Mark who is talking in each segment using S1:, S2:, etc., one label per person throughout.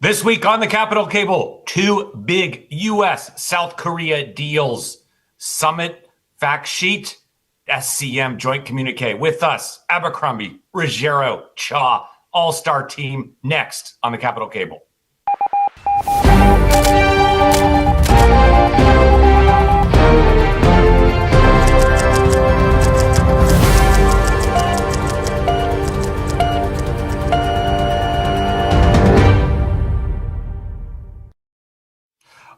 S1: This week on the Capitol Cable, two big U.S.-South Korea deals. Summit, fact sheet, SCM, Joint Communique. With us, Abercrombie, Ruggiero, Cha, all-star team, next on the Capitol Cable.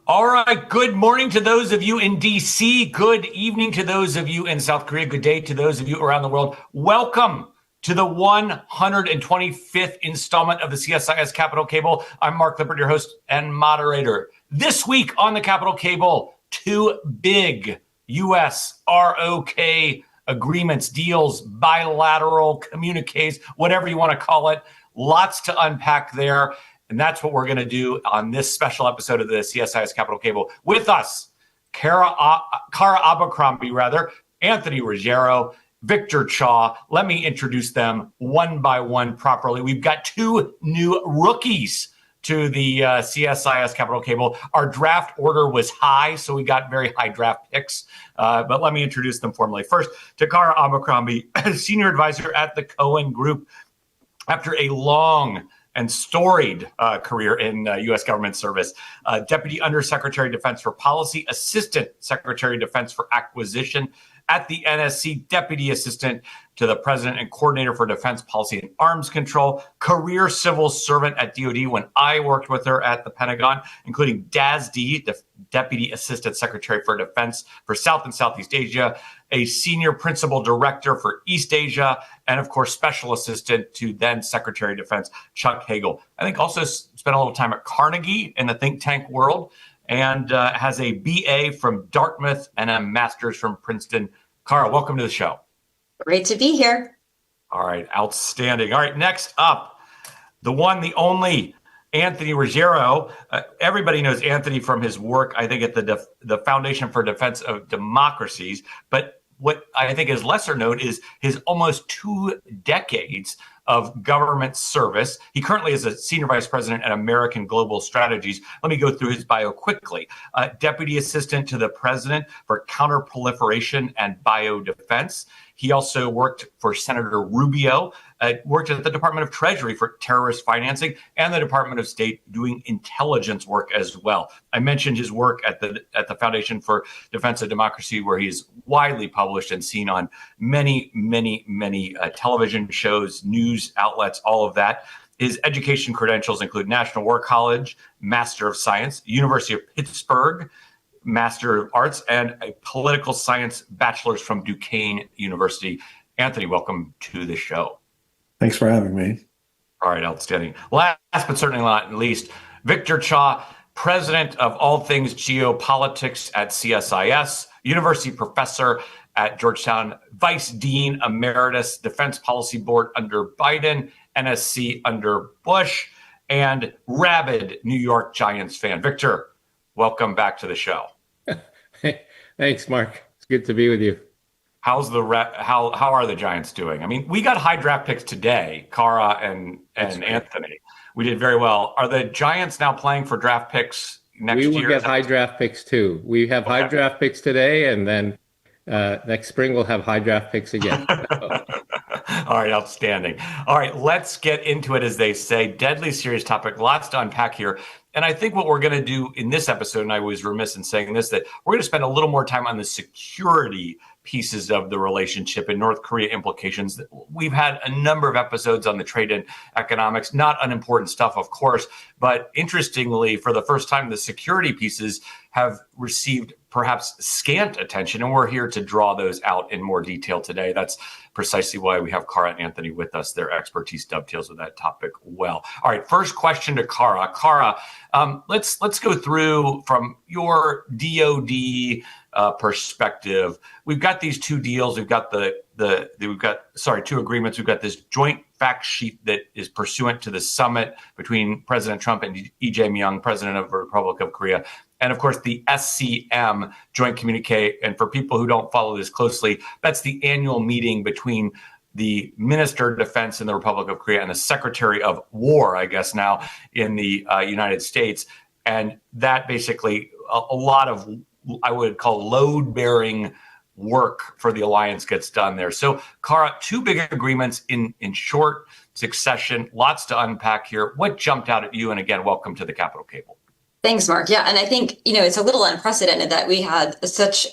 S1: All right, good morning to those of you in D.C. Good evening to those of you in South Korea. Good day to those of you around the world. Welcome to the 125th installment of the CSIS Capitol Cable. I'm Mark Lippert, your host and moderator. This week on the Capitol Cable, two big U.S. ROK agreements, deals, bilateral communiques, whatever you want to call it. Lots to unpack there. And that's what we're going to do on this special episode of the CSIS Capitol Cable. With us, Cara Abercrombie, Anthony Ruggiero, Victor Cha. Let me introduce them one by one properly. We've got two new rookies to the CSIS Capitol Cable. Our draft order was high, so we got very high draft picks. But let me introduce them formally. First, to Cara Abercrombie, Senior Advisor at the Cohen Group. After a long and storied career in U.S. government service. Deputy Undersecretary of Defense for Policy, Assistant Secretary of Defense for Acquisition at the NSC, Deputy Assistant to the President and Coordinator for Defense Policy and Arms Control, career civil servant at DoD when I worked with her at the Pentagon, including DASD, the Deputy Assistant Secretary for Defense for South and Southeast Asia, a Senior Principal Director for East Asia, and of course, Special Assistant to then Secretary of Defense Chuck Hagel. I think also spent a little time at Carnegie in the think tank world, and has a BA from Dartmouth and a master's from Princeton. Cara, welcome to the show.
S2: Great to be here.
S1: All right, outstanding. All right, next up, the one, the only, Anthony Ruggiero. Everybody knows Anthony from his work, I think, at the Foundation for Defense of Democracies. But what I think is lesser known is his almost 2 decades of government service. He currently is a Senior Vice President at American Global Strategies. Let me go through his bio quickly. Deputy Assistant to the President for Counterproliferation and Biodefense. He also worked for Senator Rubio, worked at the Department of Treasury for terrorist financing, and the Department of State doing intelligence work as well. I mentioned his work at the Foundation for Defense of Democracy, where he's widely published and seen on many television shows, news outlets, all of that. His education credentials include National War College, Master of Science, University of Pittsburgh, Master of Arts, and a political science bachelor's from Duquesne University. Anthony, welcome to the show.
S3: Thanks for having me.
S1: All right, outstanding. Last but certainly not least, Victor Cha, President of all things geopolitics at CSIS, University Professor at Georgetown, Vice Dean Emeritus, Defense Policy Board under Biden, NSC under Bush, and rabid New York Giants fan. Victor, welcome back to the show.
S4: Thanks, Mark. It's good to be with you.
S1: How are the Giants doing? I mean, we got high draft picks today, Cara and Anthony. We did very well. Are the Giants now playing for draft picks next year?
S4: We will get high draft picks too. We have high draft picks today, and then next spring we'll have high draft picks again.
S1: All right, outstanding. All right, let's get into it, as they say. Deadly serious topic, lots to unpack here. And I think what we're going to do in this episode, and I was remiss in saying this, that we're going to spend a little more time on the security pieces of the relationship and North Korea implications. We've had a number of episodes on the trade and economics, not unimportant stuff, of course, but interestingly, for the first time, the security pieces have received perhaps scant attention, and we're here to draw those out in more detail today. That's precisely why we have Cara and Anthony with us. Their expertise dovetails with that topic well. All right, first question to Cara. Cara, let's go through from your DoD perspective. We've got these two deals. We've got two agreements. We've got this joint fact sheet that is pursuant to the summit between President Trump and Lee Jae Myung, President of the Republic of Korea. And of course, the SCM, Joint Communique. And for people who don't follow this closely, that's the annual meeting between the Minister of Defense in the Republic of Korea and the Secretary of War, I guess now, in the United States. And that basically a lot of, I would call, load-bearing work for the alliance gets done there. So, Cara, two big agreements in short succession, lots to unpack here. What jumped out at you? And again, welcome to the Capitol Cable.
S2: Thanks, Mark. Yeah, and I think, it's a little unprecedented that we had such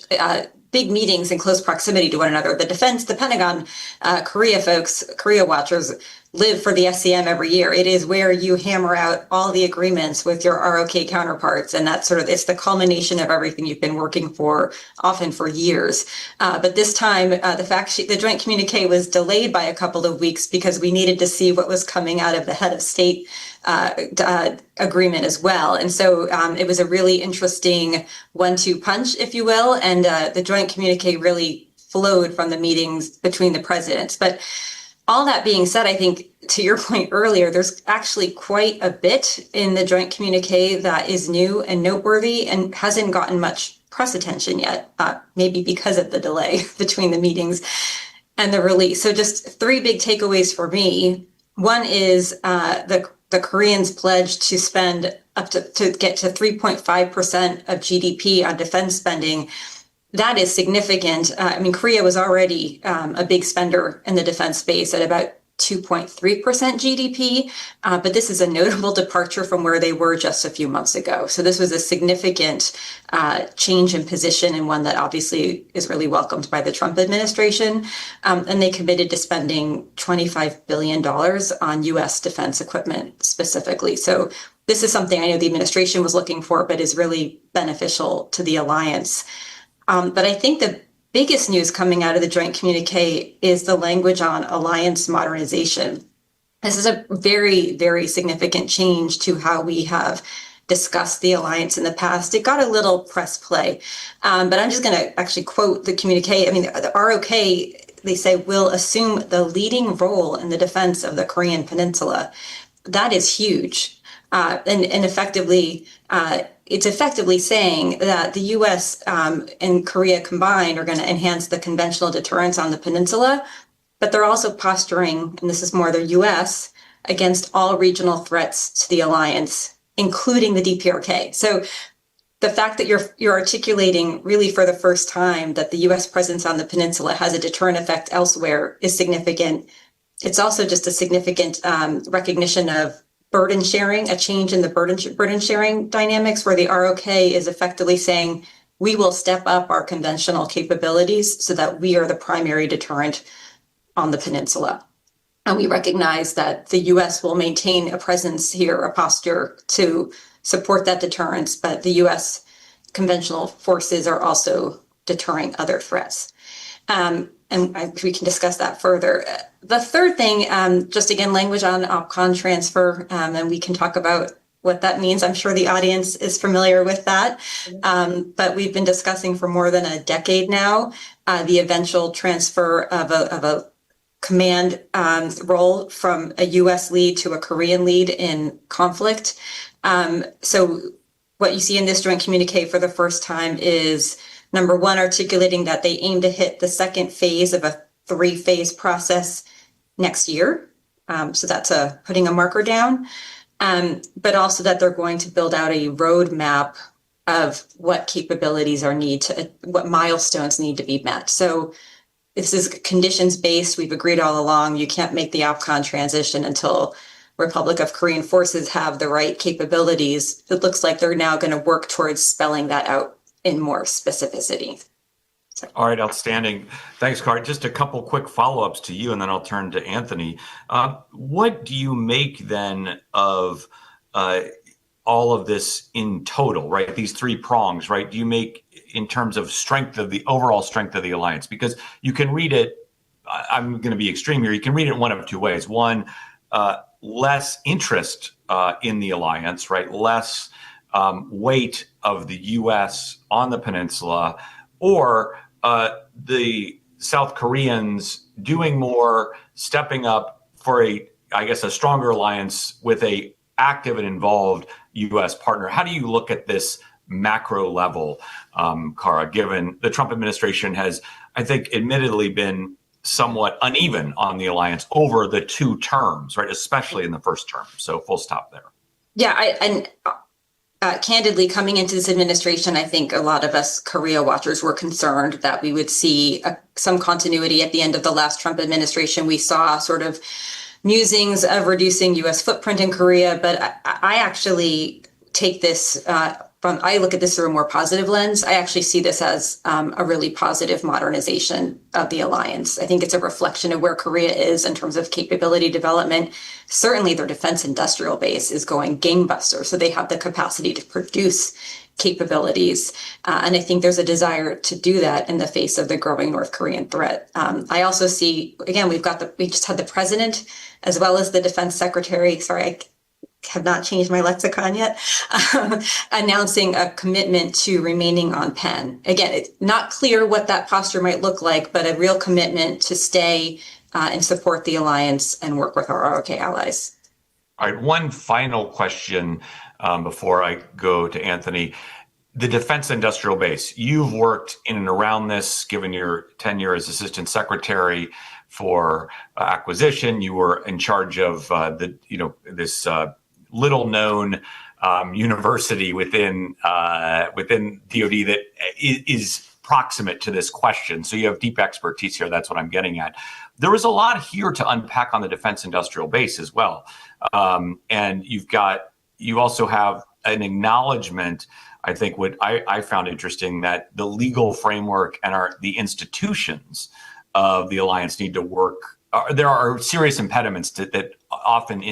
S2: big meetings in close proximity to one another. The Pentagon, Korea folks, Korea watchers live for the SCM every year. It is where you hammer out all the agreements with your ROK counterparts. And that's it's the culmination of everything you've been working for, often for years. But this time, the Joint Communique was delayed by a couple of weeks because we needed to see what was coming out of the head of state agreement as well. And so it was a really interesting 1-2 punch, if you will. And the Joint Communique really flowed from the meetings between the presidents. But all that being said, I think to your point earlier, there's actually quite a bit in the Joint Communique that is new and noteworthy and hasn't gotten much press attention yet, maybe because of the delay between the meetings and the release. So just three big takeaways for me. One is the Koreans pledged to spend to get to 3.5% of GDP on defense spending. That is significant. Korea was already a big spender in the defense space at about 2.3% GDP, but this is a notable departure from where they were just a few months ago. So this was a significant change in position, and one that obviously is really welcomed by the Trump administration. And they committed to spending $25 billion on U.S. defense equipment specifically. So this is something I know the administration was looking for, but is really beneficial to the alliance. But I think the biggest news coming out of the Joint Communique is the language on alliance modernization. This is a very, very significant change to how we have discussed the alliance in the past. It got a little press play, but I'm just going to actually quote the communique. The ROK, they say, will assume the leading role in the defense of the Korean Peninsula. That is huge. And effectively, it's effectively saying that the U.S. And Korea combined are going to enhance the conventional deterrence on the peninsula, but they're also posturing, and this is more the U.S., against all regional threats to the alliance, including the DPRK. So the fact that you're articulating really for the first time that the U.S. presence on the peninsula has a deterrent effect elsewhere is significant. It's also just a significant recognition of burden sharing, a change in the burden sharing dynamics, where the ROK is effectively saying we will step up our conventional capabilities so that we are the primary deterrent on the peninsula. And we recognize that the U.S. will maintain a presence here, a posture to support that deterrence, but the U.S. conventional forces are also deterring other threats. And we can discuss that further. The third thing, just again, language on OPCON transfer, and we can talk about what that means. I'm sure the audience is familiar with that, but we've been discussing for more than a decade now the eventual transfer of a command role from a U.S. lead to a Korean lead in conflict. So what you see in this Joint Communique for the first time is, number one, articulating that they aim to hit the second phase of a 3-phase process next year. So that's putting a marker down, but also that they're going to build out a roadmap of what capabilities what milestones need to be met. So this is conditions based. We've agreed all along, you can't make the OPCON transition until Republic of Korean forces have the right capabilities. It looks like they're now going to work towards spelling that out in more specificity. So.
S1: All right, outstanding. Thanks, Cara. Just a couple quick follow-ups to you, and then I'll turn to Anthony. What do you make then of all of this in total, right? These three prongs, right? Do you make in terms of overall strength of the alliance? Because you can read it, I'm going to be extreme here, you can read it one of two ways. One, less interest in the alliance, right? Less weight of the U.S. on the peninsula, or the South Koreans doing more, stepping up for a stronger alliance with a active and involved U.S. partner. How do you look at this macro level, Cara, given the Trump administration has, I think, admittedly been somewhat uneven on the alliance over the two terms, right? Especially in the first term. So full stop there.
S2: Yeah, candidly, coming into this administration, I think a lot of us Korea watchers were concerned that we would see some continuity at the end of the last Trump administration. We saw sort of musings of reducing U.S. footprint in Korea, but I actually take this I look at this through a more positive lens. I actually see this as a really positive modernization of the alliance. I think it's a reflection of where Korea is in terms of capability development. Certainly their defense industrial base is going gangbusters, so they have the capacity to produce capabilities. And I think there's a desire to do that in the face of the growing North Korean threat. I also see, again, we just had the president as well as the defense secretary. Sorry, I have not changed my lexicon yet, announcing a commitment to remaining on pen. Again, it's not clear what that posture might look like, but a real commitment to stay and support the alliance and work with our ROK allies.
S1: All right, one final question before I go to Anthony. The defense industrial base, you've worked in and around this, given your tenure as assistant secretary for acquisition. You were in charge of this little known university within DoD that is proximate to this question. So you have deep expertise here. That's what I'm getting at. There was a lot here to unpack on the defense industrial base as well. And you also have an acknowledgement, I think what I found interesting, that the legal framework and the institutions of the alliance need to work. There are serious impediments that often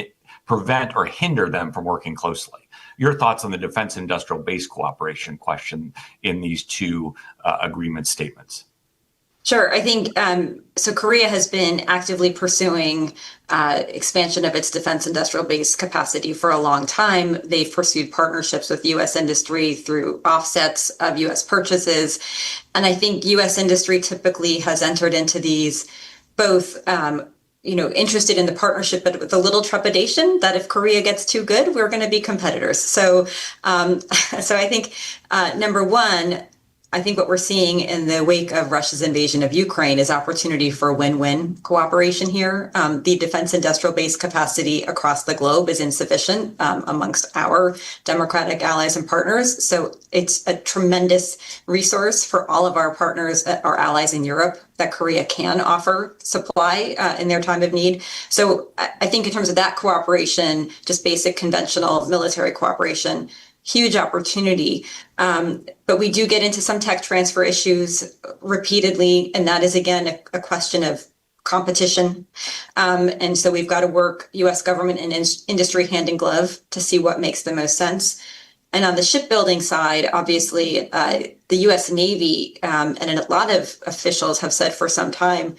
S1: prevent or hinder them from working closely. Your thoughts on the defense industrial base cooperation question in these two agreement statements?
S2: Sure. I think so. Korea has been actively pursuing expansion of its defense industrial base capacity for a long time. They've pursued partnerships with U.S. industry through offsets of U.S. purchases. And I think U.S. industry typically has entered into these both interested in the partnership, but with a little trepidation that if Korea gets too good, we're going to be competitors. So I think number one, I think what we're seeing in the wake of Russia's invasion of Ukraine is opportunity for win-win cooperation here. The defense industrial base capacity across the globe is insufficient amongst our democratic allies and partners. So it's a tremendous resource for all of our partners, our allies in Europe, that Korea can offer supply in their time of need. So I think in terms of that cooperation, just basic conventional military cooperation, huge opportunity. But we do get into some tech transfer issues repeatedly. And that is, again, a question of competition. And so we've got to work U.S. government and industry hand in glove to see what makes the most sense. And on the shipbuilding side, obviously, the U.S. Navy and a lot of officials have said for some time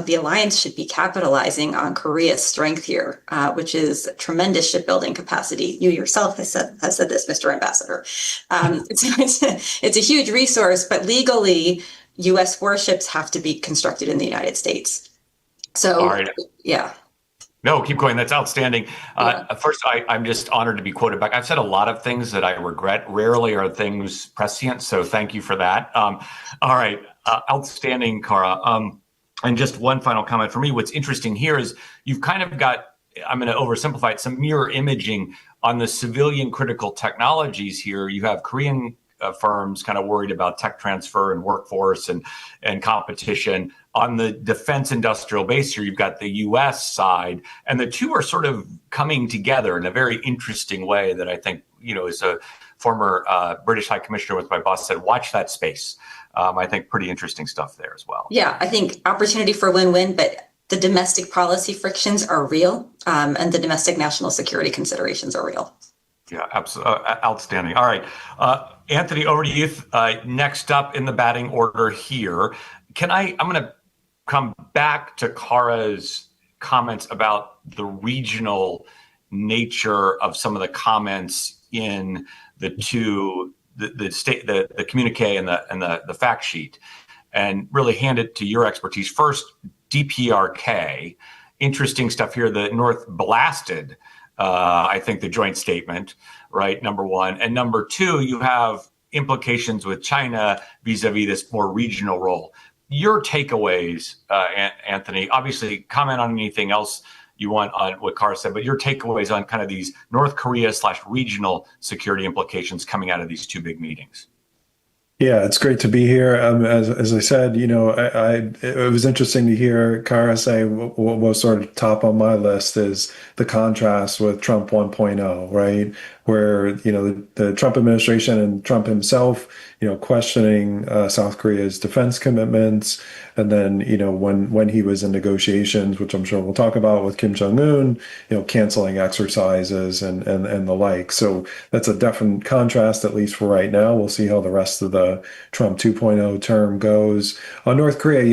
S2: the alliance should be capitalizing on Korea's strength here, which is tremendous shipbuilding capacity. You yourself has said this, Mr. Ambassador. It's a huge resource, but legally, U.S. warships have to be constructed in the United States. So,
S1: all right.
S2: Yeah.
S1: No, keep going. That's outstanding. First, I'm just honored to be quoted back. I've said a lot of things that I regret. Rarely are things prescient, so thank you for that. All right. Outstanding, Cara. And just one final comment for me. What's interesting here is you've kind of got, I'm going to oversimplify it, some mirror imaging on the civilian critical technologies here. You have Korean firms kind of worried about tech transfer and workforce and competition. On the defense industrial base here, you've got the U.S. side, and the two are sort of coming together in a very interesting way that I think, as a former British High Commissioner with my boss said, watch that space. I think pretty interesting stuff there as well. Yeah,
S2: I think opportunity for win-win, but the domestic policy frictions are real, and the domestic national security considerations are real.
S1: Yeah, absolutely. Outstanding. All right. Anthony, over to you. Next up in the batting order here. I'm going to come back to Cara's comments about the regional nature of some of the comments in the communique and the fact sheet, and really hand it to your expertise. First, DPRK, interesting stuff here. The North blasted, I think, the joint statement, right? Number one. And number two, you have implications with China vis-a-vis this more regional role. your takeaways, Anthony, obviously comment on anything else you want on what Cara said, but your takeaways on kind of these North Korea / regional security implications coming out of these two big meetings.
S3: Yeah, it's great to be here. As I said, it was interesting to hear Cara say what was sort of top on my list is the contrast with Trump 1.0, right? Where, the Trump administration and Trump himself, questioning South Korea's defense commitments. And then, when he was in negotiations, which I'm sure we'll talk about with Kim Jong-un, canceling exercises and the like. So that's a definite contrast, at least for right now. We'll see how the rest of the Trump 2.0 term goes. On North Korea,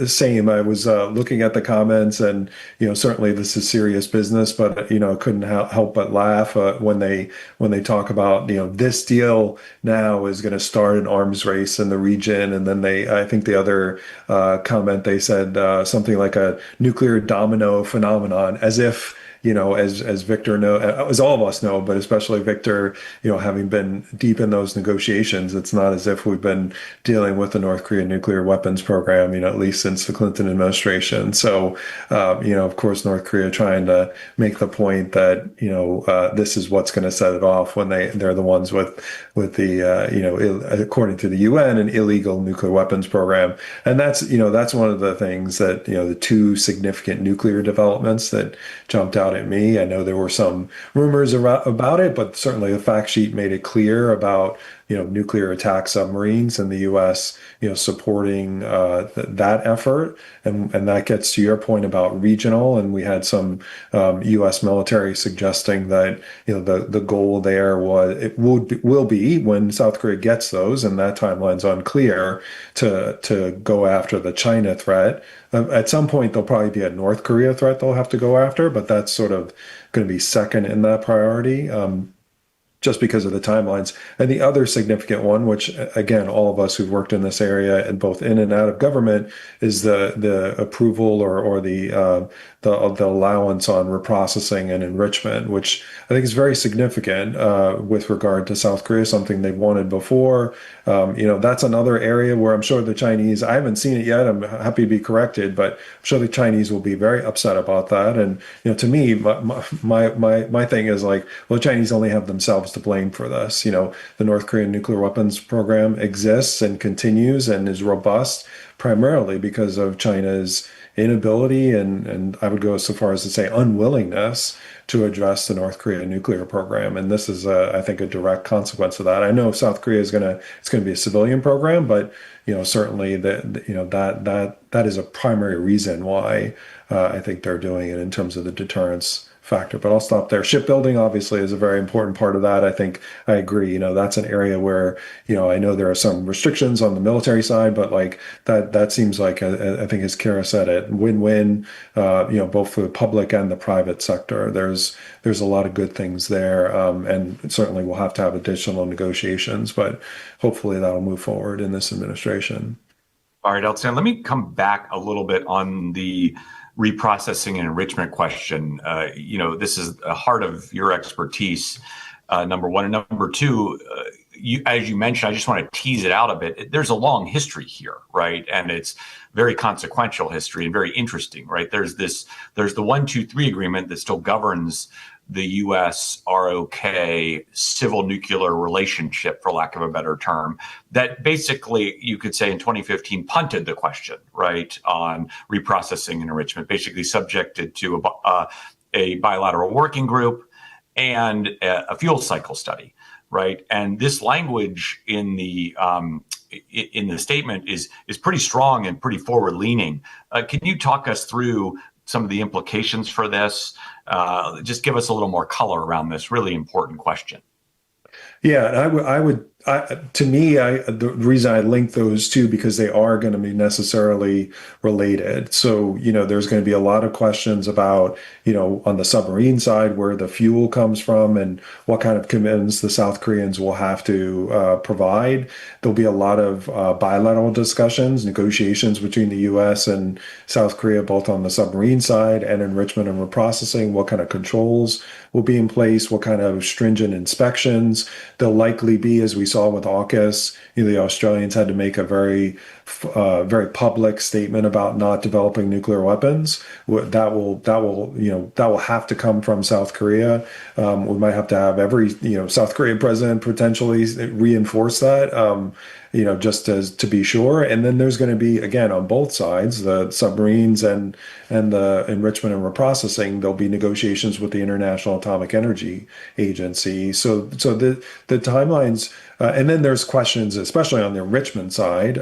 S3: same. I was looking at the comments and, certainly this is serious business, but, I couldn't help but laugh when they talk about, this deal now is going to start an arms race in the region. And then I think the other comment, they said something like a nuclear domino phenomenon, as if, as Victor as all of us know, but especially Victor, having been deep in those negotiations, it's not as if we've been dealing with the North Korean nuclear weapons program, at least since the Clinton administration. So, of course, North Korea trying to make the point that, this is what's going to set it off when they're the ones with the, according to the UN, an illegal nuclear weapons program. And that's one of the things that, the two significant nuclear developments that jumped out at me. I know there were some rumors about it, but certainly the fact sheet made it clear about, nuclear attack submarines and the U.S., supporting that effort. And that gets to your point about regional. And we had some U.S. military suggesting that, the goal there will be when South Korea gets those, and that timeline's unclear, to go after the China threat. At some point, there'll probably be a North Korea threat they'll have to go after, but that's sort of going to be second in that priority. Just because of the timelines. And the other significant one, which again, all of us who've worked in this area and both in and out of government, is the approval or the allowance on reprocessing and enrichment, which I think is very significant with regard to South Korea, something they've wanted before. That's another area where I'm sure the Chinese, I haven't seen it yet, I'm happy to be corrected, but I'm sure the Chinese will be very upset about that. And, to me, my thing is like, well, the Chinese only have themselves to blame for this. The North Korean nuclear weapons program exists and continues and is robust primarily because of China's inability and I would go so far as to say unwillingness to address the North Korea nuclear program. And this is, I think, a direct consequence of that. I know South Korea it's going to be a civilian program, but, certainly that is a primary reason why I think they're doing it in terms of the deterrence factor. But I'll stop there. Shipbuilding obviously is a very important part of that. I think I agree. That's an area where, I know there are some restrictions on the military side, but like that seems like, I think as Cara said it, win-win, both for the public and the private sector. There's a lot of good things there. And certainly we'll have to have additional negotiations, but hopefully that'll move forward in this administration.
S1: All right, Elton, let me come back a little bit on the reprocessing and enrichment question. This is a heart of your expertise, number one. And number two, as you mentioned, I just want to tease it out a bit. There's a long history here, right? And it's very consequential history and very interesting, right? There's the 1, 2, 3 agreement that still governs the U.S. ROK civil nuclear relationship, for lack of a better term, that basically you could say in 2015 punted the question, right, on reprocessing and enrichment, basically subjected to a bilateral working group and a fuel cycle study, right? And this language in the statement is pretty strong and pretty forward leaning. Can you talk us through some of the implications for this? Just give us a little more color around this really important question.
S3: Yeah, I would to me, the reason I link those two because they are going to be necessarily related. So, there's going to be a lot of questions about, on the submarine side, where the fuel comes from and what kind of commitments the South Koreans will have to provide. There'll be a lot of bilateral discussions, negotiations between the U.S. and South Korea, both on the submarine side and enrichment and reprocessing, what kind of controls will be in place, what kind of stringent inspections there'll likely be, as we saw saw with AUKUS, the Australians had to make a very public statement about not developing nuclear weapons. That will have to come from South Korea. We might have to have every South Korean president potentially reinforce that. Just to be sure. And then there's going to be, again, on both sides, the submarines and the enrichment and reprocessing, there'll be negotiations with the International Atomic Energy Agency. So the timelines, and then there's questions, especially on the enrichment side,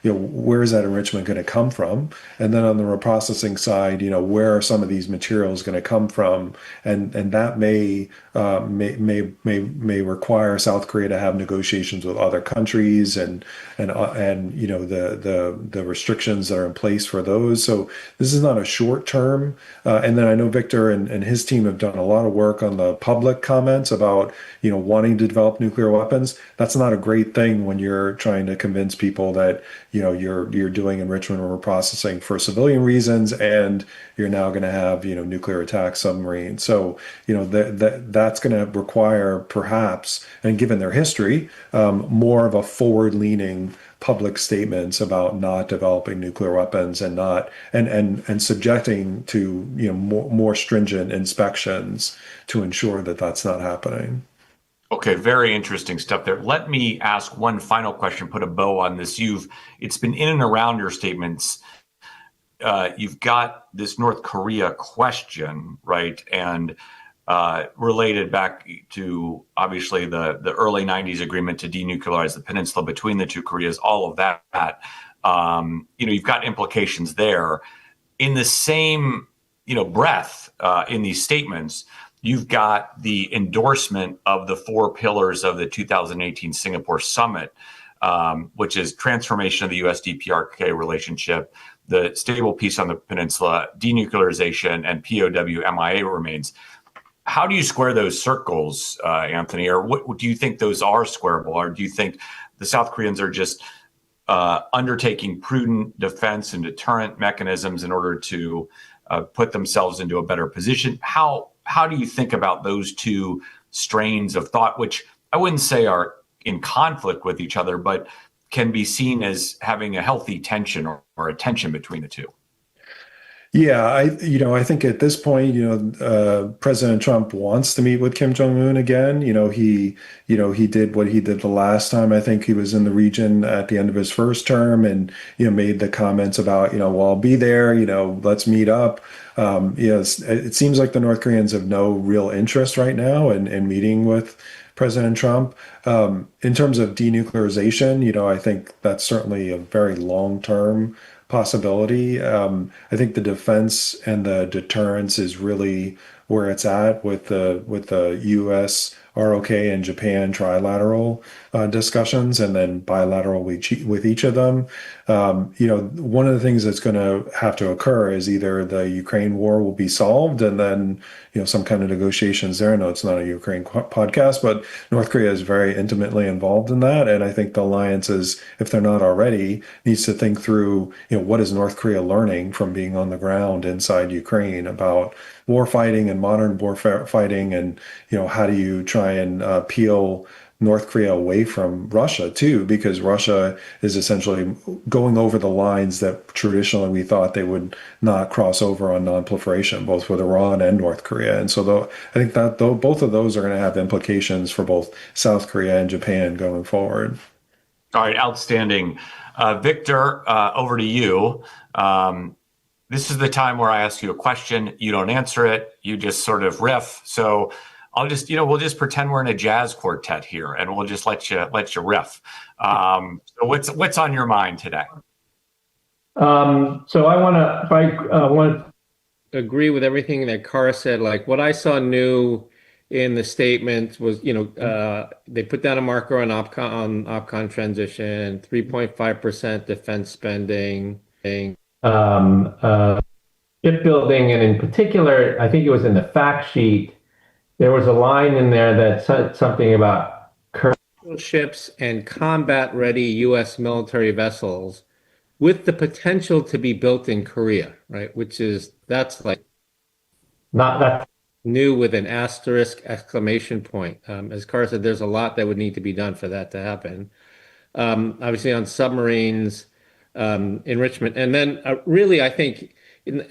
S3: where is that enrichment going to come from? And then on the reprocessing side, where are some of these materials going to come from? And that may require South Korea to have negotiations with other countries and the restrictions that are in place for those. So this is not a short term. And then I know Victor and his team have done a lot of work on the public comments about wanting to develop nuclear weapons. That's not a great thing when you're trying to convince people that you're doing enrichment or reprocessing for civilian reasons, and you're now going to have nuclear attack submarines. So that's going to require, perhaps, and given their history, more of a forward-leaning public statements about not developing nuclear weapons and not and subjecting to more stringent inspections to ensure that that's not happening.
S1: Okay, very interesting stuff there. Let me ask one final question, put a bow on this. It's been in and around your statements. You've got this North Korea question, right? And related back to, obviously, the early 90s agreement to denuclearize the peninsula between the two Koreas, all of that. You've got implications there. In the same, breath, in these statements, you've got the endorsement of the 4 pillars of the 2018 Singapore summit, which is transformation of the US-DPRK relationship, the stable peace on the peninsula, denuclearization, and POW MIA remains. How do you square those circles, Anthony? Or what do you think those are squareable? Or do you think the South Koreans are just undertaking prudent defense and deterrent mechanisms in order to put themselves into a better position? How do you think about those two strains of thought, which I wouldn't say are in conflict with each other, but can be seen as having a healthy tension or a tension between the two?
S3: Yeah, I think at this point, President Trump wants to meet with Kim Jong-un again. He did what he did the last time. I think he was in the region at the end of his first term and, made the comments about, well, I'll be there, let's meet up. Yes, it seems like the North Koreans have no real interest right now in meeting with President Trump. In terms of denuclearization, I think that's certainly a very long-term possibility. I think the defense and the deterrence is really where it's at with the U.S., ROK, and Japan trilateral discussions, and then bilateral with each of them. One of the things that's going to have to occur is either the Ukraine war will be solved, and then some kind of negotiations there. No, it's not a Ukraine podcast, but North Korea is very intimately involved in that, and I think the alliances, if they're not already, needs to think through what is North Korea learning from being on the ground inside Ukraine about war fighting and modern warfare fighting, and how do you try and peel North Korea away from Russia too, because Russia is essentially going over the lines that traditionally we thought they would not cross over on nonproliferation, both with Iran and North Korea. And so I think that both of those are going to have implications for both South Korea and Japan going forward.
S1: All right, outstanding. Victor, over to you. This is the time where I ask you a question. You don't answer it. You just sort of riff. So we'll just pretend we're in a jazz quartet here, and we'll just let you riff. So what's on your mind today?
S4: So I want to agree with everything that Cara said. Like, what I saw new in the statement was, they put down a marker on OPCON transition, 3.5% defense spending, shipbuilding, and in particular, I think it was in the fact sheet, there was a line in there that said something about commercial ships and combat-ready U.S. military vessels with the potential to be built in Korea, right? That's like not that new with an asterisk exclamation point. As Cara said, there's a lot that would need to be done for that to happen. Obviously on submarines, enrichment, and then really, I think in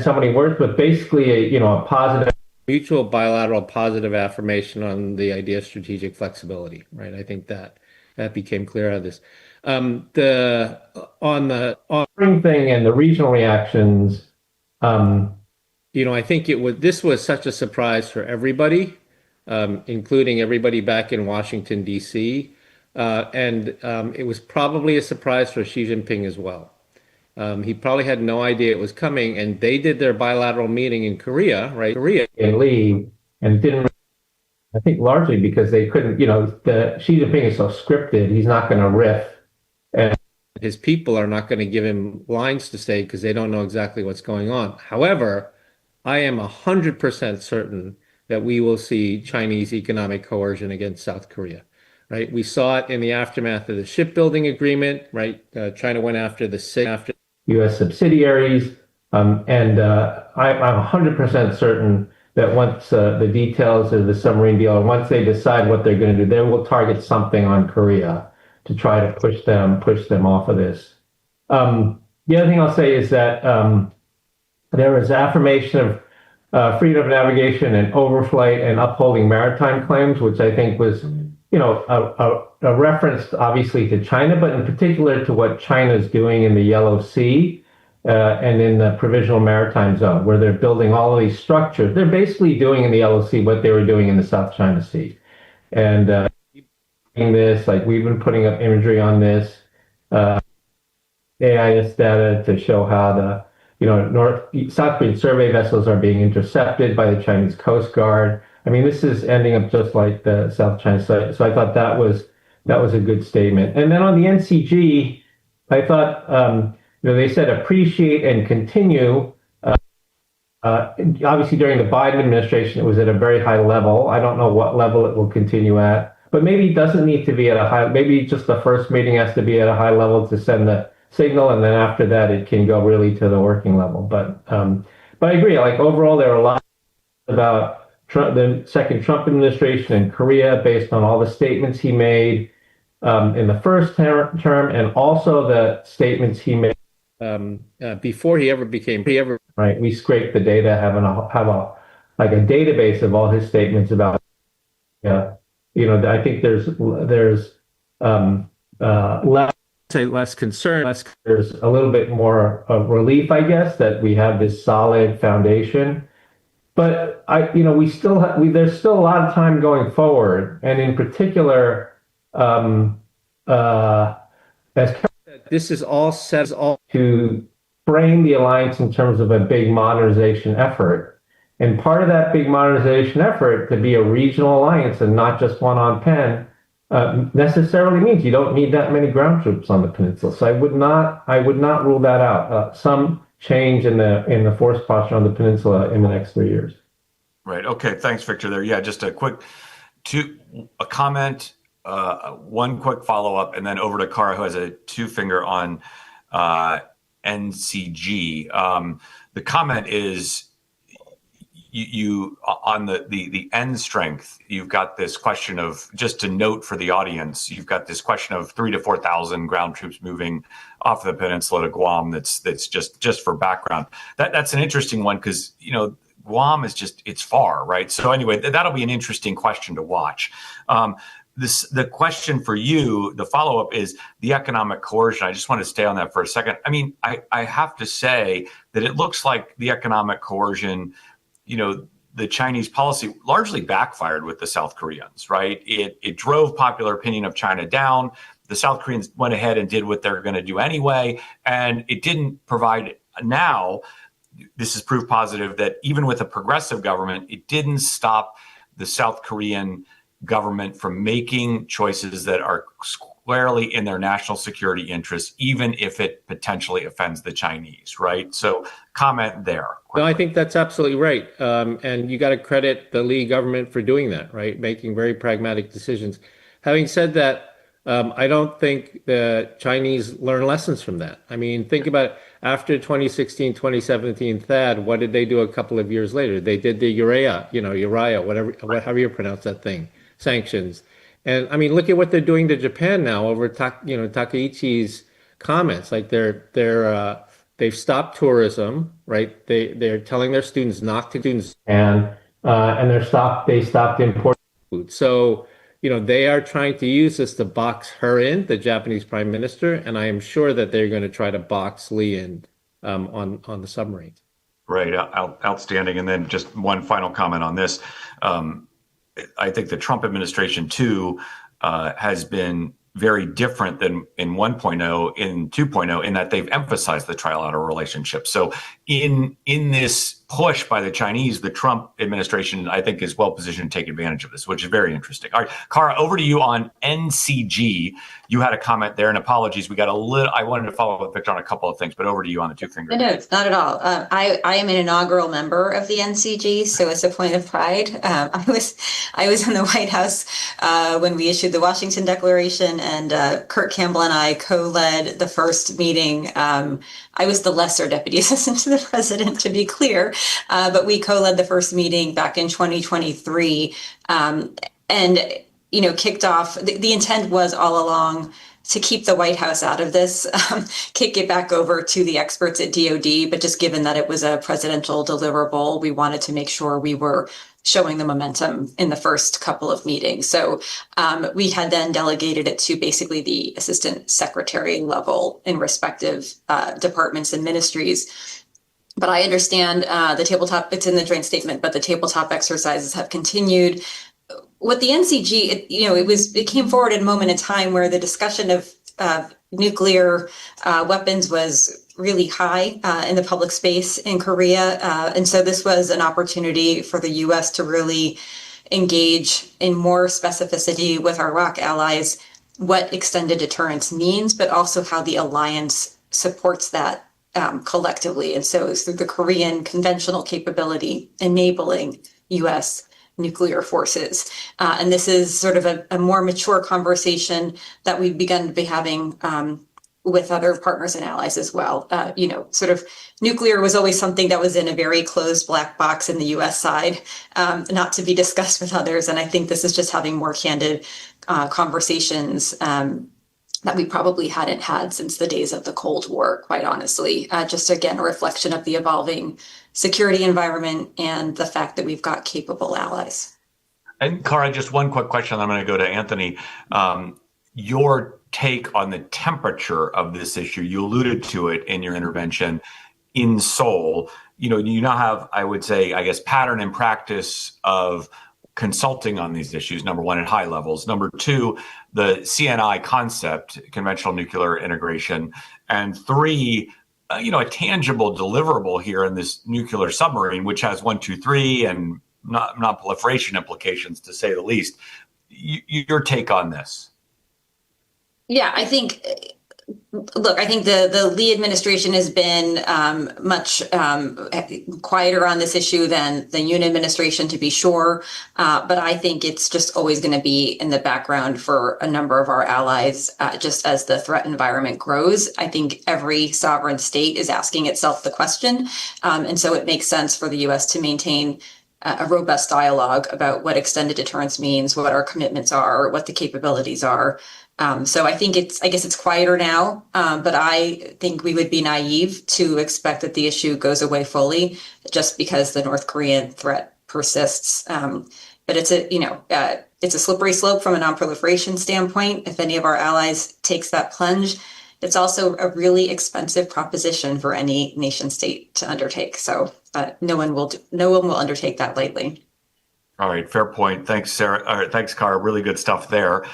S4: so many words, but basically, a positive, mutual bilateral positive affirmation on the idea of strategic flexibility, right? I think that became clear out of this. The on the thing and the regional reactions, I think this was such a surprise for everybody, including everybody back in Washington, D.C. And it was probably a surprise for Xi Jinping as well. He probably had no idea it was coming, and they did their bilateral meeting in Korea, right? Korea and Lee, and didn't. I think largely because they couldn't. The Xi Jinping is so scripted; he's not going to riff, and his people are not going to give him lines to say because they don't know exactly what's going on. However, I am 100% certain that we will see Chinese economic coercion against South Korea. Right, we saw it in the aftermath of the shipbuilding agreement. Right, China went after the U.S. subsidiaries, and I'm 100% certain that once the details of the submarine deal, once they decide what they're going to do, they will target something on Korea to try to push them off of this. The other thing I'll say is that there was affirmation of freedom of navigation and overflight and upholding maritime claims, which I think was a reference obviously to China, but in particular to what China's doing in the Yellow Sea and in the Provisional Maritime Zone, where they're building all of these structures. They're basically doing in the Yellow Sea what they were doing in the South China Sea. And this, like we've been putting up imagery on this, AIS data to show how the South Korean survey vessels are being intercepted by the Chinese Coast Guard. I mean, this is ending up just like the South China Sea. So I thought that was a good statement. And then on the NCG, I thought they said appreciate and continue. Obviously, during the Biden administration, it was at a very high level. I don't know what level it will continue at, but maybe it doesn't need to be at a high. Maybe just the first meeting has to be at a high level to send the signal, and then after that, it can go really to the working level. But I agree. Like overall, there are a lot about the second Trump administration in Korea based on all the statements he made in the first term, and also the statements he made before he ever right. We scraped the data, have a database of all his statements about. I think there's less concern. There's a little bit more of relief, I guess, that we have this solid foundation. But there's still a lot of time going forward, and in particular, as this is all set to frame the alliance in terms of a big modernization effort, and part of that big modernization effort to be a regional alliance and not just one on Penn necessarily means you don't need that many ground troops on the peninsula. So I would not rule that out. Some change in the force posture on the peninsula in the next 3 years.
S1: Right. Okay. Thanks, Victor. There. Yeah. Just a comment, one quick follow up, and then over to Cara, who has a two finger on NCG. The comment is you on the end strength. You've got this question of, just to note for the audience, you've got this question of 3,000 to 4,000 ground troops moving off the peninsula to Guam. That's just for background. That's an interesting one because Guam is it's far, right? So anyway, that'll be an interesting question to watch. The question for you, the follow-up is the economic coercion. I just want to stay on that for a second. I mean, I have to say that it looks like the economic coercion, the Chinese policy largely backfired with the South Koreans, right? It drove popular opinion of China down. The South Koreans went ahead and did what they're going to do anyway, and it didn't provide. Now, this is proof positive that even with a progressive government, it didn't stop the South Korean government from making choices that are squarely in their national security interests, even if it potentially offends the Chinese, right? So comment there.
S4: No, I think that's absolutely right. And you got to credit the Lee government for doing that, right? Making very pragmatic decisions. Having said that, I don't think the Chinese learn lessons from that. I mean, think about it. after 2016, 2017 THAAD, what did they do a couple of years later? They did the Uriah, however you pronounce that thing, sanctions. And I mean, look at what they're doing to Japan now over Takaichi's comments. Like they've stopped tourism, right? They're telling their students not to do and they stopped importing food. So, they are trying to use this to box her in, the Japanese prime minister, and I am sure that they're going to try to box Lee in on the submarines.
S1: Right, outstanding. And then just one final comment on this. I think the Trump administration too has been very different than in 1.0, in 2.0, in that they've emphasized the trilateral relationship. So in this push by the Chinese, the Trump administration, I think, is well positioned to take advantage of this, which is very interesting. All right, Cara, over to you on NCG. You had a comment there, and apologies. I wanted to follow up, Victor, on a couple of things, but over to you on the two-finger.
S2: No, it's not at all. I am an inaugural member of the NCG, so it's a point of pride. I was in the White House when we issued the Washington Declaration, and Kurt Campbell and I co-led the first meeting. I was the lesser deputy assistant to the president, to be clear, but we co-led the first meeting back in 2023, and kicked off. The intent was all along to keep the White House out of this, kick it back over to the experts at DoD. But just given that it was a presidential deliverable, we wanted to make sure we were showing the momentum in the first couple of meetings. So we had then delegated it to basically the assistant secretary level in respective departments and ministries. But I understand the tabletop, it's in the joint statement, but the tabletop exercises have continued. What the NCG, it came forward at a moment in time where the discussion of nuclear weapons was really high in the public space in Korea. And so this was an opportunity for the US to really engage in more specificity with our ROC allies, what extended deterrence means, but also how the alliance supports that collectively. And so it's through the Korean conventional capability enabling US nuclear forces. And this is sort of a more mature conversation that we've begun to be having with other partners and allies as well. Sort of nuclear was always something that was in a very closed black box in the US side, not to be discussed with others. And I think this is just having more candid conversations that we probably hadn't had since the days of the Cold War, quite honestly. Just again, a reflection of the evolving security environment and the fact that we've got capable allies.
S1: And Cara, just one quick question. I'm going to go to Anthony. Your take on the temperature of this issue, you alluded to it in your intervention in Seoul. You now have, I would say, pattern and practice of consulting on these issues, number one, at high levels. Number two, the CNI concept, conventional nuclear integration. And three, a tangible deliverable here in this nuclear submarine, which has 1, 2, 3 and nonproliferation implications, to say the least. Your take on this?
S2: Yeah, I think the Lee administration has been much quieter on this issue than the Yoon administration, to be sure. But I think it's just always going to be in the background for a number of our allies, just as the threat environment grows. I think every sovereign state is asking itself the question. And so it makes sense for the U.S. to maintain a robust dialogue about what extended deterrence means, what our commitments are, what the capabilities are. So I think it's quieter now, but I think we would be naive to expect that the issue goes away fully just because the North Korean threat persists. But it's a slippery slope from a nonproliferation standpoint. If any of our allies takes that plunge, it's also a really expensive proposition for any nation state to undertake. So no one will undertake that lightly.
S1: All right, fair point. Thanks, Sarah. Thanks, Cara. Really good stuff there.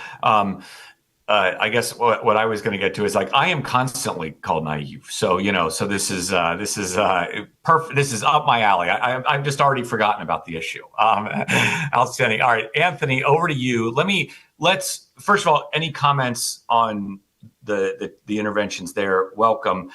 S1: I guess what I was going to get to is I am constantly called naive. So, so this is perfect. This is up my alley. I've just already forgotten about the issue. Outstanding. All right, Anthony, over to you. Let's first of all, any comments on the interventions there? Welcome.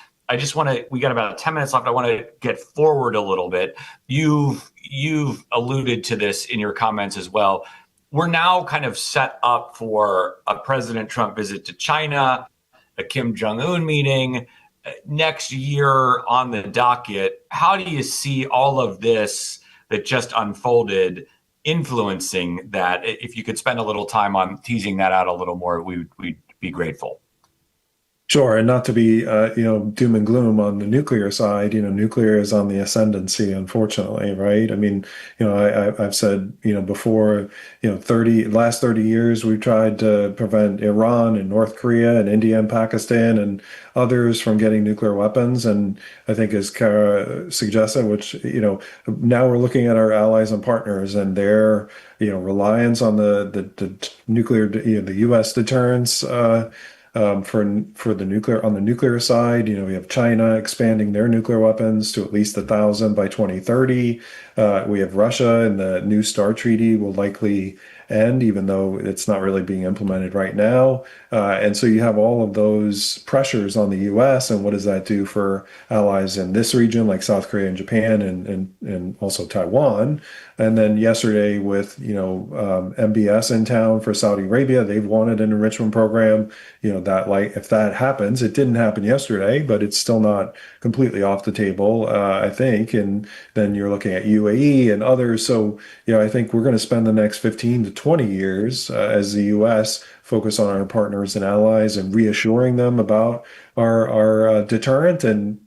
S1: We got about 10 minutes left. I want to get forward a little bit. You've alluded to this in your comments as well. We're now kind of set up for a President Trump visit to China, a Kim Jong-un meeting, next year on the docket. How do you see all of this that just unfolded influencing that? If you could spend a little time on teasing that out a little more, we'd be grateful.
S3: Sure, and not to be doom and gloom on the nuclear side. Nuclear is on the ascendancy, unfortunately, right? I mean, I've said before, last 30 years we've tried to prevent Iran and North Korea and India and Pakistan and others from getting nuclear weapons, and I think as Cara suggested, which now we're looking at our allies and partners and their reliance on the nuclear, the U.S. deterrence. For the nuclear on the nuclear side, we have China expanding their nuclear weapons to at least 1,000 by 2030. We have Russia, and the New START treaty will likely end, even though it's not really being implemented right now. And so you have all of those pressures on the U.S. and what does that do for allies in this region, like South Korea and Japan, and also Taiwan. And then yesterday with MBS in town for Saudi Arabia, they've wanted an enrichment program. That, like, if that happens, it didn't happen yesterday, but it's still not completely off the table, I think. And then you're looking at UAE and others. So I think we're going to spend the next 15 to 20 years as the U.S. focus on our partners and allies and reassuring them about our deterrent and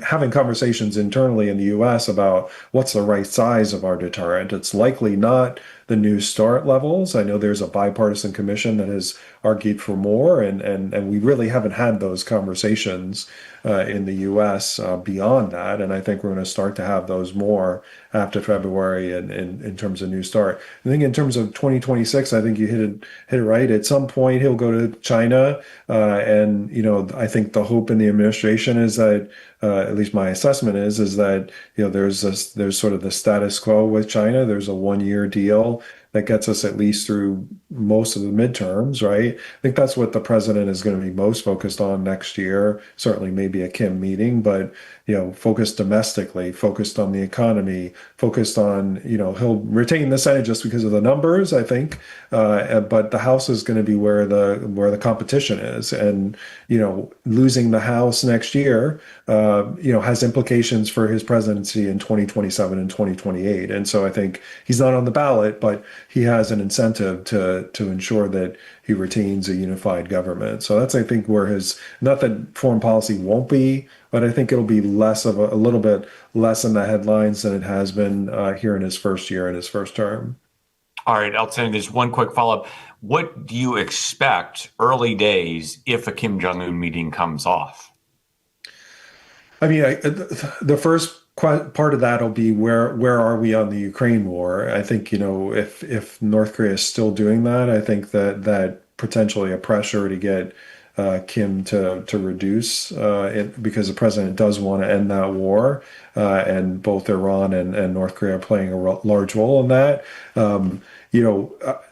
S3: having conversations internally in the U.S. about what's the right size of our deterrent. It's likely not the New START levels. I know there's a bipartisan commission that has argued for more, and we really haven't had those conversations in the U.S. Beyond that. And I think we're going to start to have those more after February and in terms of New START. I think in terms of 2026, I think you hit it right. At some point, he'll go to China. And I think the hope in the administration is that, at least my assessment is that, there's sort of the status quo with China. There's a 1-year deal that gets us at least through most of the midterms, right? I think that's what the president is going to be most focused on next year. Certainly maybe a Kim meeting, but focused domestically, focused on the economy, focused on, he'll retain the Senate just because of the numbers, I think. But the House is going to be where the competition is. And, losing the House next year, has implications for his presidency in 2027 and 2028. And so I think he's not on the ballot, but he has an incentive to ensure that he retains a unified government. So that's, I think, where not that foreign policy won't be, but I think it'll be less of a little bit less in the headlines than it has been here in his first year, in his first term.
S1: All right, Outstanding. There's one quick follow-up. What do you expect early days if a Kim Jong-un meeting comes off?
S3: I mean, the first part of that will be where are we on the Ukraine war? I think, if North Korea is still doing that, I think that potentially a pressure to get Kim to reduce it, because the president does want to end that war, and both Iran and North Korea are playing a large role in that.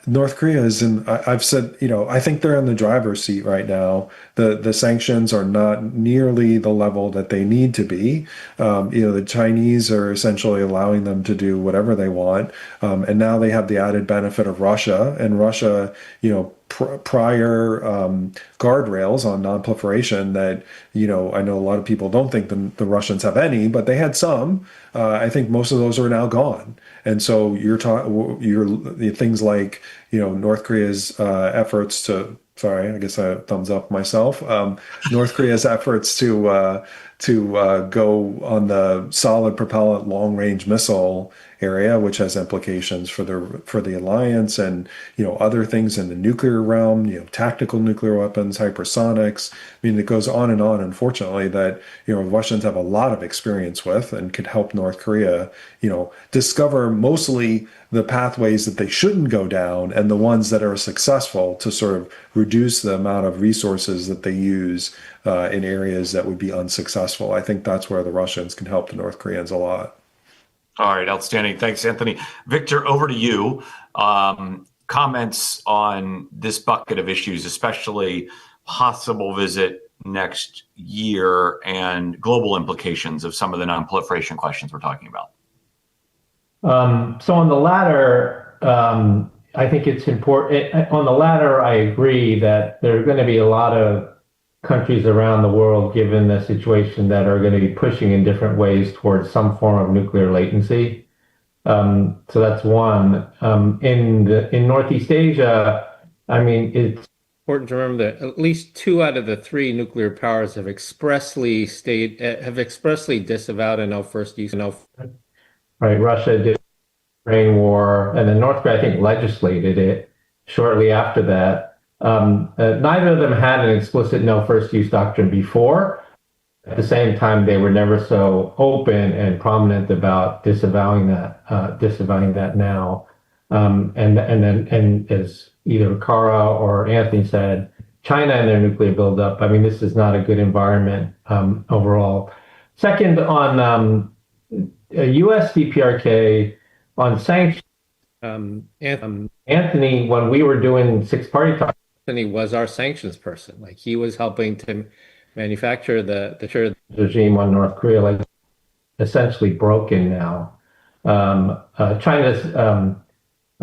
S3: North Korea is I've said, I think they're in the driver's seat right now. The sanctions are not nearly the level that they need to be. The Chinese are essentially allowing them to do whatever they want. And now they have the added benefit of Russia, and Russia, prior guardrails on nonproliferation that, I know a lot of people don't think the Russians have any, but they had some. I think most of those are now gone. And so you're things like, North Korea's efforts to, sorry, I guess I thumbs up myself. North Korea's efforts to go on the solid propellant long range missile area, which has implications for the alliance, and other things in the nuclear realm, tactical nuclear weapons, hypersonics. I mean, it goes on and on. Unfortunately, that Russians have a lot of experience with and could help North Korea, discover mostly the pathways that they shouldn't go down and the ones that are successful to sort of reduce the amount of resources that they use in areas that would be unsuccessful. I think that's where the Russians can help the North Koreans a lot.
S1: All right, outstanding. Thanks, Anthony. Victor, over to you. Comments on this bucket of issues, especially possible visit next year and global implications of some of the nonproliferation questions we're talking about.
S5: So on the latter, I think it's important. On the latter, I agree that there are going to be a lot of countries around the world, given the situation, that are going to be pushing in different ways towards some form of nuclear latency. So that's one. In Northeast Asia, I mean, it's
S4: Important to remember that at least 2 out of the 3 nuclear powers have expressly disavowed a no first use.
S5: right. Russia did the Ukraine war, and then North Korea, I think, legislated it shortly after that. Neither of them had an explicit no first use doctrine before. At the same time, they were never so open and prominent about disavowing that now. And as either Cara or Anthony said, China and their nuclear buildup. I mean, this is not a good environment overall. Second, on U.S. DPRK on sanctions. Anthony, when we were doing six-party talk,
S4: Anthony was our sanctions person. Like, he was helping to manufacture the
S5: regime on North Korea, like, essentially broken now. China's,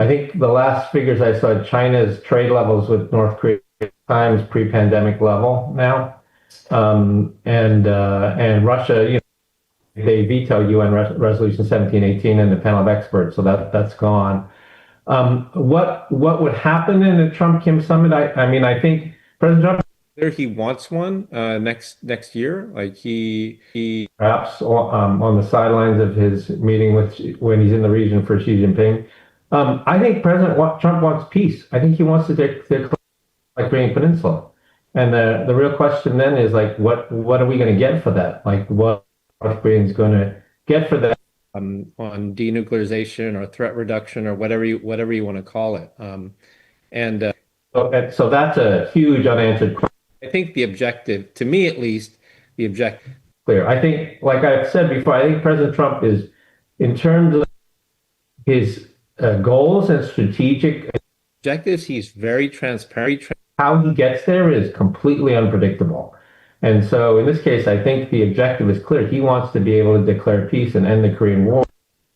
S5: I think the last figures I saw, China's trade levels with North Korea times pre-pandemic level now. And Russia, they veto UN Resolution 1718 and the panel of experts, so that's gone. What would happen in the Trump-Kim summit? I mean, I think President Trump,
S4: he wants one next year. Like, he
S5: perhaps on the sidelines of his meeting when he's in the region for Xi Jinping. I think President Trump wants peace. I think he wants to declare like Korean Peninsula, and the real question then is, like, what are we going to get for that? Like, what North Koreans going to get for that?
S4: On denuclearization or threat reduction or whatever you want to call it.
S5: So that's a huge unanswered question.
S4: I think the objective, to me at least,
S5: clear. I think, like I've said before, I think President Trump is, in terms of his goals and strategic
S4: objectives, he's very transparent.
S5: How he gets there is completely unpredictable. And so in this case, I think the objective is clear. He wants to be able to declare peace and end the Korean War.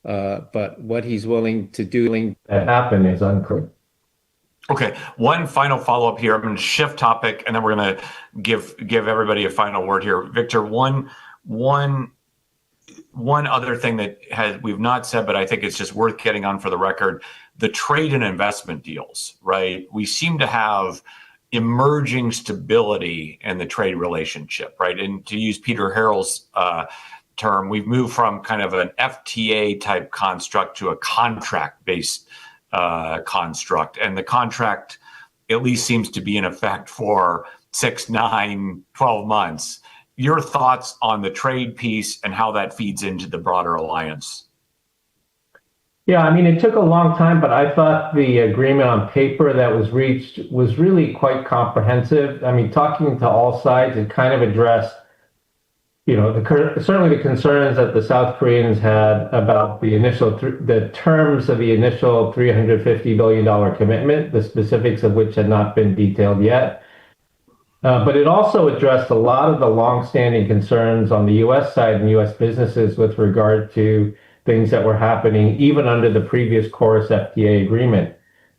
S4: But what he's willing to do
S5: that happen is unclear.
S1: Okay, one final follow-up here. I'm going to shift topic, and then we're going to give everybody a final word here. Victor, one other thing that we've not said, but I think it's just worth getting on for the record: the trade and investment deals. Right, we seem to have emerging stability in the trade relationship, right? And to use Peter Harrell's term, we've moved from kind of an FTA type construct to a contract-based construct. And the contract at least seems to be in effect for 6, 9, 12 months. Your thoughts on the trade piece and how that feeds into the broader alliance?
S5: Yeah, I mean, it took a long time, but I thought the agreement on paper that was reached was really quite comprehensive. I mean, talking to all sides, it kind of addressed, certainly the concerns that the South Koreans had about the terms of the initial $350 billion commitment, the specifics of which had not been detailed yet. But it also addressed a lot of the longstanding concerns on the U.S. side and U.S. businesses with regard to things that were happening even under the previous Chorus FTA agreement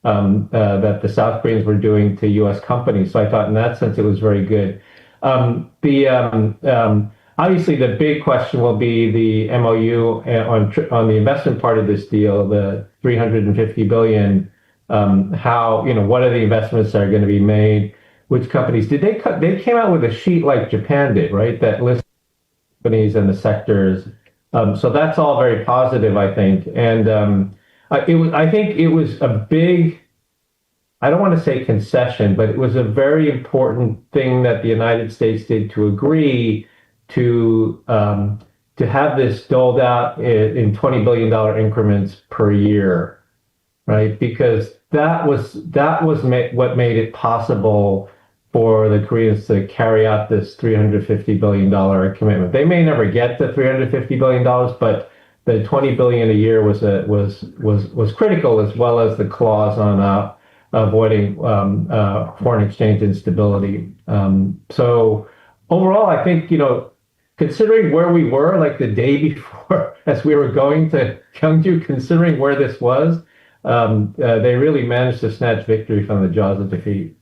S5: that the South Koreans were doing to U.S. companies. So I thought in that sense it was very good. Obviously, the big question will be the MOU on the investment part of this deal, the $350 billion. What are the investments that are going to be made? Which companies did they came out with a sheet like Japan did, right? That lists companies and the sectors. So that's all very positive, I think. And I think it was a big, I don't want to say concession, but it was a very important thing that the United States did to agree to have this doled out in $20 billion increments per year, right? Because that was what made it possible for the Koreans to carry out this $350 billion commitment. They may never get the $350 billion, but the $20 billion a year was critical, as well as the clause on avoiding foreign exchange instability. So overall, I think, considering where we were, like the day before, as we were going to Gyeongju, considering where this was, they really managed to snatch victory from the jaws of defeat.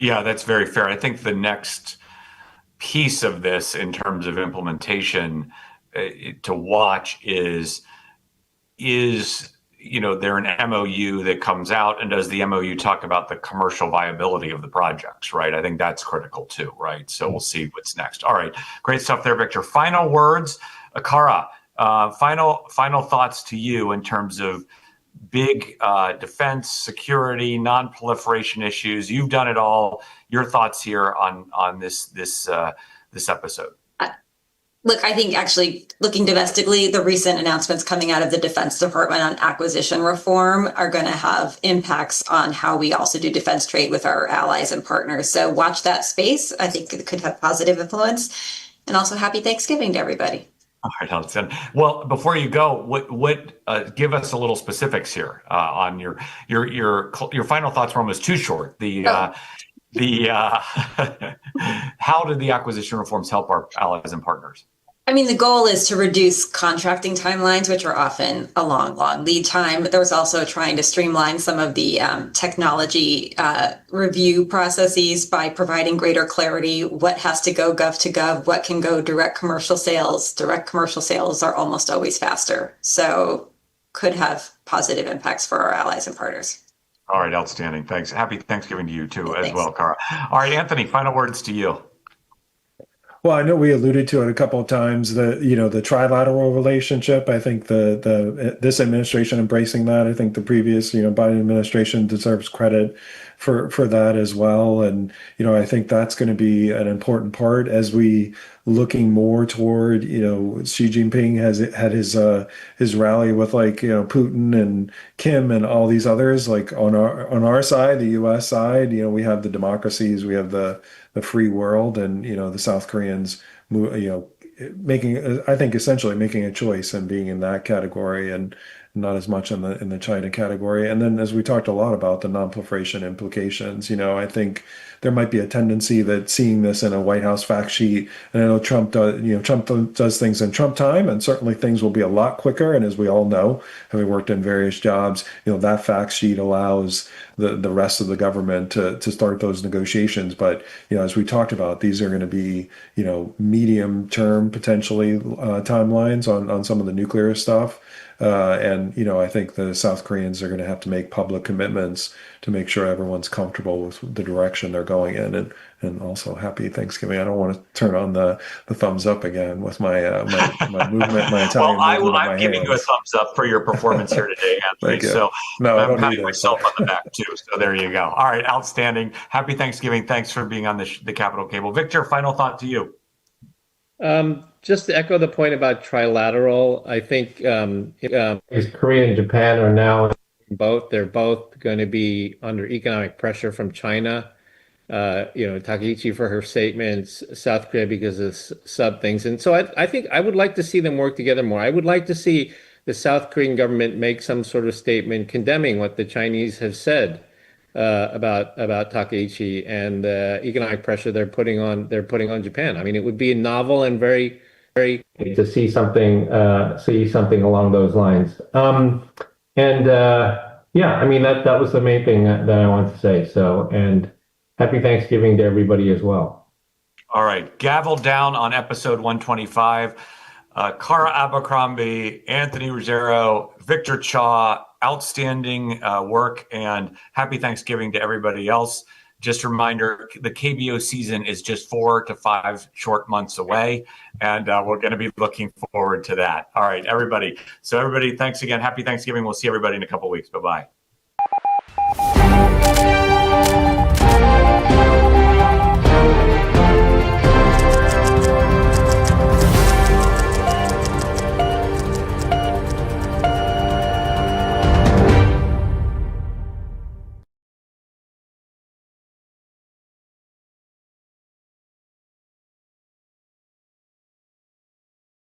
S1: Yeah, that's very fair. I think the next piece of this in terms of implementation to watch is there an MOU that comes out, and does the MOU talk about the commercial viability of the projects, right? I think that's critical too, right? So we'll see what's next. All right, great stuff there, Victor. Final words, Cara, final thoughts to you in terms of big defense, security, non-proliferation issues. You've done it all. Your thoughts here on this episode.
S2: Look, I think actually looking domestically, the recent announcements coming out of the Defense Department on acquisition reform are going to have impacts on how we also do defense trade with our allies and partners. So watch that space. I think it could have positive influence. And also happy Thanksgiving to everybody.
S1: All right, Allison. Well, before you go, what give us a little specifics here on your final thoughts were almost too short. How did the acquisition reforms help our allies and partners?
S2: I mean, the goal is to reduce contracting timelines, which are often a long lead time. There was also trying to streamline some of the technology review processes by providing greater clarity. What has to go gov to gov? What can go direct commercial sales? Direct commercial sales are almost always faster. So could have positive impacts for our allies and partners.
S1: All right, outstanding. Thanks. Happy Thanksgiving to you too, as
S2: Thanks.
S1: well, Cara. All right, Anthony, final words to you.
S3: Well, I know we alluded to it a couple of times, the trilateral relationship. I think this administration embracing that. I think the previous, Biden administration deserves credit for that as well. And, I think that's going to be an important part as we looking more toward, Xi Jinping had his rally with Putin and Kim and all these others, on our side, the US side, we have the democracies, we have the free world, and the South Koreans essentially making a choice and being in that category and not as much in the China category. And then, as we talked a lot about the non-proliferation implications, I think there might be a tendency that seeing this in a White House fact sheet, and I know Trump does things in Trump time, and certainly things will be a lot quicker. And as we all know, having worked in various jobs, that fact sheet allows the rest of the government to start those negotiations. But as we talked about, these are going to be medium term potentially timelines on some of the nuclear stuff. And I think the South Koreans are going to have to make public commitments to make sure everyone's comfortable with the direction they're going in. And also happy Thanksgiving. I don't want to turn on the thumbs up again with my movement, my Italian movement.
S1: I'm giving you a thumbs up for your performance here today, Anthony. So
S3: no,
S1: I'm patting myself on the back too. So there you go. All right, outstanding. Happy Thanksgiving. Thanks for being on the Capitol Cable. Victor, final thought to you.
S4: Just to echo the point about trilateral, I think
S5: Korea and Japan are now
S4: they're both going to be under economic pressure from China. Takaichi for her statements, South Korea because of sub things. And so I think I would like to see them work together more. I would like to see the South Korean government make some sort of statement condemning what the Chinese have said about Takaichi and the economic pressure they're putting on Japan. I mean, it would be novel and very, very
S5: to see something along those lines. I mean that was the main thing that I wanted to say. So, and happy Thanksgiving to everybody as well.
S1: All right, gavel down on episode 125. Cara Abercrombie, Anthony Ruggiero, Victor Cha, outstanding work, and happy Thanksgiving to everybody else. Just a reminder, the KBO season is just 4 to 5 short months away, and we're going to be looking forward to that. All right, everybody. So everybody, thanks again. Happy Thanksgiving. We'll see everybody in a couple of weeks. Bye-bye.